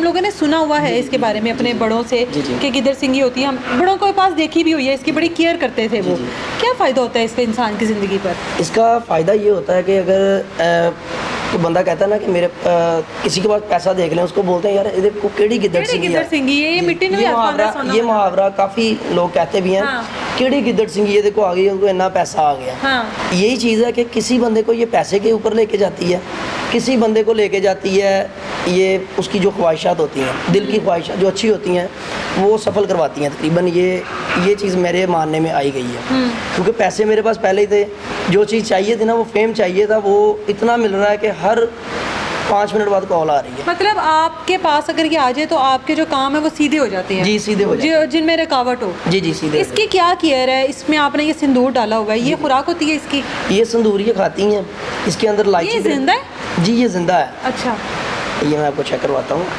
ہم لوگوں نے سنا ہوا ہے اس کے بارے میں اپنے بڑوں سے کہ گدڑ سنگھی ہوتی ہے, ہم بڑوں کے پاس دیکھی بھی ہوئی ہے, اس کی بڑی کیئر کرتے تھے وہ. کیا فائدہ ہوتا ہے اس کا انسان کی زندگی پر؟ اس کا فائدہ یہ ہوتا ہے کہ اگر تو بندہ کہتا ہے نا کہ میرے کسی کے پاس پیسہ دیکھ لیں, اس کو بولتے ہیں یار یہ کو کیڑی گدڑ سنگھی ہے, یہ مٹی میں یہ محاورہ کافی لوگ کہتے بھی ہیں, کیڑی گدڑ سنگھی یہ دیکھو آ گئی, ان کو اتنا پیسہ آ گیا. یہی چیز ہے کہ کسی بندے کو یہ پیسے کے اوپر لے کے جاتی ہے, کسی بندے کو لے کے جاتی ہے یہ اس کی جو خواہشات ہوتی ہیں, دل کی خواہشات جو اچھی ہوتی ہیں وہ سفل کرواتی ہیں تقریباً. یہ چیز میرے ماننے میں آئی گئی ہے, کیونکہ پیسے میرے پاس پہلے ہی تھے, جو چیز چاہیے تھی نا, وہ فیم چاہیے تھا, وہ اتنا مل رہا ہے کہ ہر 5 منٹ بعد کال آ رہی ہے. مطلب آپ کے پاس اگر یہ آ جائے تو آپ کے جو کام ہے وہ سیدھے ہو جاتے ہیں؟ جی سیدھے ہو جاتے ہیں, جن میں رکاوٹ ہو. جی سیدھے. اس کی کیا کیئر ہے؟ اس میں آپ نے یہ سندور ڈالا ہوگا, یہ خوراک ہوتی ہے اس کی؟ یہ سندور یہ کھاتی ہیں, اس کے اندر الائچی. یہ زندہ ہے؟ جی یہ زندہ ہے. اچھا, یہ میں آپ کو چیک کرواتا ہوں.